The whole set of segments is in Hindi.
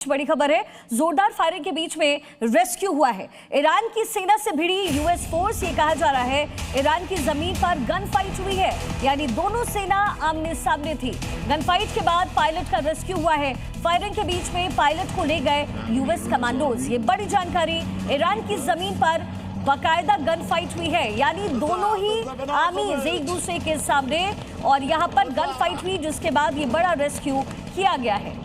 बड़ी खबर है, जोरदार फायरिंग के बीच में रेस्क्यू हुआ है। ईरान की सेना से भिड़ी यूएस फोर्स, ये कहा जा रहा है ईरान की जमीन पर गन फाइट हुई है, यानी दोनों सेना आमने सामने थी। गन फाइट के बाद पायलट का रेस्क्यू हुआ है। फायरिंग के बीच में पायलट को ले गए यूएस कमांडोज। ये बड़ी जानकारी, ईरान की जमीन पर बाकायदा गन फाइट हुई है, यानी दोनों ही आर्मीज एक दूसरे के सामने और यहाँ पर गन फाइट हुई, जिसके बाद ये बड़ा रेस्क्यू किया गया है।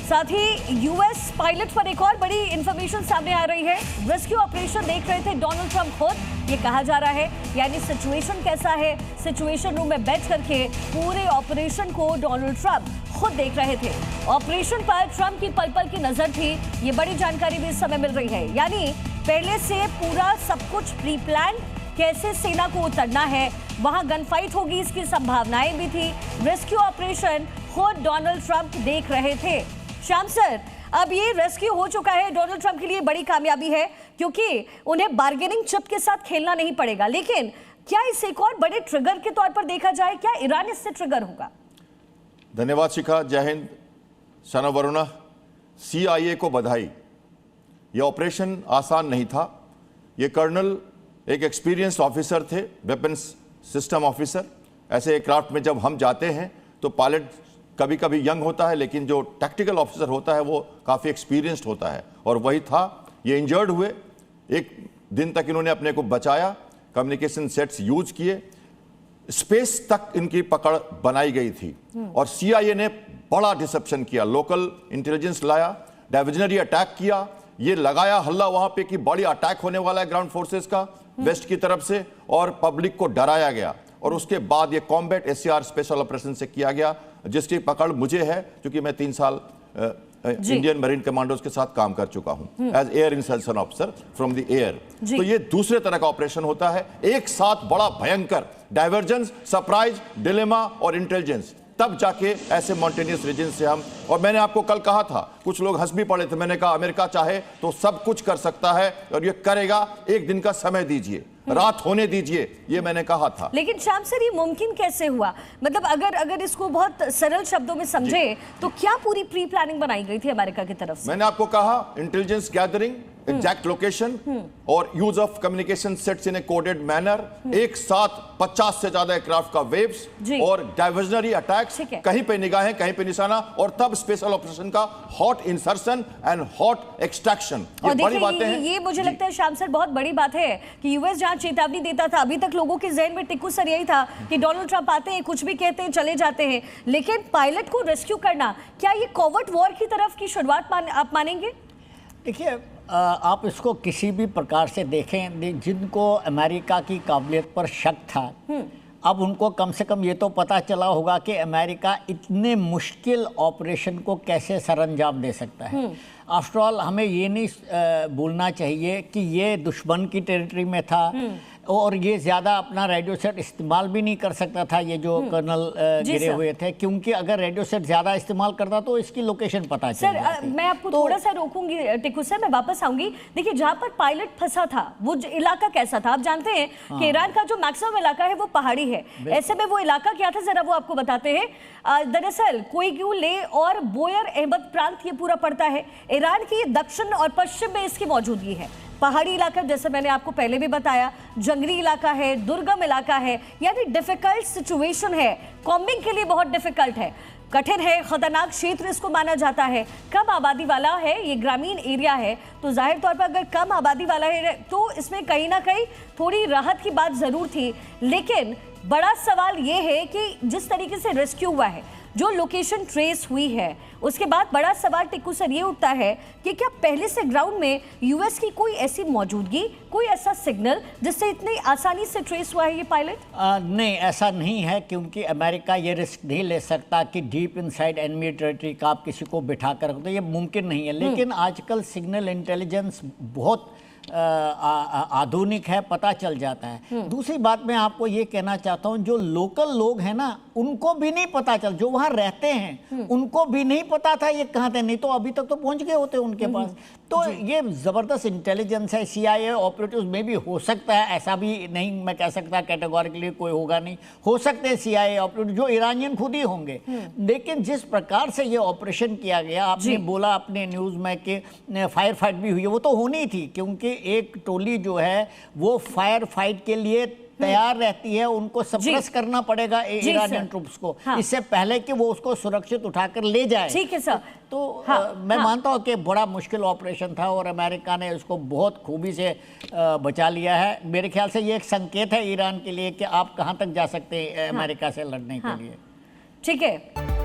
साथ ही यूएस पायलट पर एक और बड़ी इंफॉर्मेशन सामने आ रही है। रेस्क्यू ऑपरेशन देख रहे थे डोनाल्ड ट्रंप खुद, ये कहा जा रहा है, यानी सिचुएशन कैसा है, सिचुएशन रूम में बैठ करके पूरे ऑपरेशन को डोनाल्ड ट्रंप खुद देख रहे थे। ऑपरेशन पर ट्रंप की पल पल की नजर थी, ये बड़ी जानकारी भी इस समय मिल रही है, यानी पहले से पूरा सब कुछ प्री प्लान, कैसे सेना को उतरना है, वहां गन फाइट होगी इसकी संभावनाएं भी थी। रेस्क्यू ऑपरेशन खुद डोनाल्ड ट्रंप देख रहे थे। श्याम सर, अब ये रेस्क्यू हो चुका है, डोनाल्ड ट्रंप के लिए बड़ी कामयाबी है, क्योंकि उन्हें बार्गेनिंग चिप के साथ खेलना नहीं पड़ेगा। लेकिन क्या इसे एक और बड़े ट्रिगर के तौर पर देखा जाए, क्या ईरान इससे ट्रिगर होगा? धन्यवाद शिखा, जय हिंद। सना वरुणा, CIA को बधाई। यह ऑपरेशन आसान नहीं था। ये कर्नल एक एक्सपीरियंस्ड ऑफिसर थे, वेपन्स सिस्टम ऑफिसर। ऐसे एयरक्राफ्ट में जब हम जाते हैं तो पायलट कभी कभी यंग होता है, लेकिन जो टैक्टिकल ऑफिसर होता है वो काफ़ी एक्सपीरियंस्ड होता है, और वही था। ये इंजर्ड हुए, एक दिन तक इन्होंने अपने को बचाया, कम्युनिकेशन सेट्स यूज किए, स्पेस तक इनकी पकड़ बनाई गई थी। और CIA ने बड़ा डिसेप्शन किया, लोकल इंटेलिजेंस लाया, डाइवर्जनरी अटैक किया, ये लगाया हल्ला वहां पे कि बड़ी अटैक होने वाला है ग्राउंड फोर्सेस का वेस्ट की तरफ से, और पब्लिक को डराया गया। और उसके बाद ये कॉम्बैट SCR स्पेशल ऑपरेशन से किया गया, जिसकी पकड़ मुझे है, क्योंकि मैं 3 साल इंडियन मरीन कमांडोज के साथ काम कर चुका हूं as air insertion officer from the air. तो ये दूसरे तरह का ऑपरेशन होता है, एक साथ बड़ा भयंकर डाइवर्जेंस, सरप्राइज, डिलेमा और इंटेलिजेंस, तब जाके ऐसे मॉन्टेनियस रीजन से हम। और मैंने आपको कल कहा था, कुछ लोग हंस भी पड़े थे, मैंने कहा अमेरिका चाहे तो सब कुछ कर सकता है और ये करेगा, एक दिन का समय दीजिए, रात होने दीजिए, ये मैंने कहा था। लेकिन श्याम सर, ये मुमकिन कैसे हुआ? मतलब अगर इसको बहुत सरल शब्दों में समझे तो क्या पूरी प्री प्लानिंग बनाई गई थी अमेरिका की तरफ से? मैंने आपको कहा, इंटेलिजेंस गैदरिंग, एग्जैक्ट लोकेशन और use of communication sets in A coded manner, एक साथ 50 से ज्यादा एयरक्राफ्ट का वेव्स और डाइवर्जनरी अटैक्स, कहीं पे निगाहें कहीं पे निशाना, और तब स्पेशल ऑपरेशन का hot insertion and hot extraction. ये बड़ी बातें हैं। ये मुझे लगता है श्याम सर बहुत बड़ी बात है कि यूएस जहां चेतावनी देता था, अभी तक लोगों के जहन में टिक्कू सर यही था कि डोनाल्ड ट्रंप आते हैं, कुछ भी कहते हैं, चले जाते हैं, लेकिन पायलट को रेस्क्यू करना, क्या ये कॉवर्ट वॉर की तरफ की शुरुआत आप मानेंगे? देखिए, आप इसको किसी भी प्रकार से देखें, जिनको अमेरिका की काबिलियत पर शक था, अब उनको कम से कम ये तो पता चला होगा कि अमेरिका इतने मुश्किल ऑपरेशन को कैसे सरअंजाम दे सकता है। आफ्टर ऑल, हमें ये नहीं भूलना चाहिए कि ये दुश्मन की टेरिटरी में था, और ये ज़्यादा अपना रेडियो सेट इस्तेमाल भी नहीं कर सकता था, ये जो कर्नल गिरे हुए थे, क्योंकि अगर रेडियो सेट ज़्यादा इस्तेमाल करता तो इसकी लोकेशन पता चल जाती। मैं आपको थोड़ा सा रोकूंगी टिक्कू सर, मैं वापस आऊंगी। देखिए, जहां पर पायलट फंसा था वो इलाका कैसा था? आप जानते हैं कि ईरान का जो मैक्सिमम इलाका है वो पहाड़ी है, ऐसे में वो इलाका क्या था, जरा वो आपको बताते हैं। दरअसल कोयगुले और बोयर अहमद प्रांत ये पूरा पड़ता है। ईरान की दक्षिण और पश्चिम में इसकी मौजूदगी है। पहाड़ी इलाका, जैसे मैंने आपको पहले भी बताया, जंगली इलाका है, दुर्गम इलाका है, यानी डिफिकल्ट सिचुएशन है, कॉम्बिंग के लिए बहुत डिफिकल्ट है, कठिन है, खतरनाक क्षेत्र इसको माना जाता है। कम आबादी वाला है, ये ग्रामीण एरिया है, तो जाहिर तौर पर अगर कम आबादी वाला है तो इसमें कहीं ना कहीं थोड़ी राहत की बात जरूर थी। लेकिन बड़ा सवाल ये है कि जिस तरीके से रेस्क्यू हुआ है, जो लोकेशन ट्रेस हुई है, उसके बाद बड़ा सवाल टिक्कू सर ये उठता है कि क्या पहले से ग्राउंड में यूएस की कोई ऐसी मौजूदगी, कोई ऐसा सिग्नल जिससे इतनी आसानी से ट्रेस हुआ है ये पायलट? नहीं, ऐसा नहीं है, क्योंकि अमेरिका ये रिस्क नहीं ले सकता कि डीप इनसाइड एनिमी टेरिटरी का आप किसी को बिठा कर, तो ये मुमकिन नहीं है। लेकिन आजकल सिग्नल इंटेलिजेंस बहुत आधुनिक है पता चल जाता है। दूसरी बात मैं आपको ये कहना चाहता हूँ, जो लोकल लोग हैं ना उनको भी नहीं पता चल, जो वहाँ रहते हैं उनको भी नहीं पता था ये कहाँ थे, नहीं तो अभी तक तो पहुँच गए होते उनके पास। तो ये ज़बरदस्त इंटेलिजेंस है। CIA ऑपरेटिव्स में भी हो सकता है, ऐसा भी नहीं मैं कह सकता कैटेगोरिकली कोई होगा नहीं, हो सकते हैं CIA ऑपरेटिव जो ईरानियन खुद ही होंगे। लेकिन जिस प्रकार से ये ऑपरेशन किया गया, आपने बोला अपने न्यूज़ में कि फायर फाइट भी हुई है, वो तो होनी थी क्योंकि एक टोली जो है वो फायर फाइट के लिए तैयार रहती है, उनको सप्रेस करना पड़ेगा ईरानियन ट्रूप्स को, इससे पहले कि वो उसको सुरक्षित उठाकर ले जाए। ठीक है सर। तो मैं मानता हूँ कि बड़ा मुश्किल ऑपरेशन था और अमेरिका ने उसको बहुत खूबी से बचा लिया है। मेरे ख्याल से ये एक संकेत है ईरान के लिए कि आप कहाँ तक जा सकते हैं अमेरिका से लड़ने के लिए। ठीक है।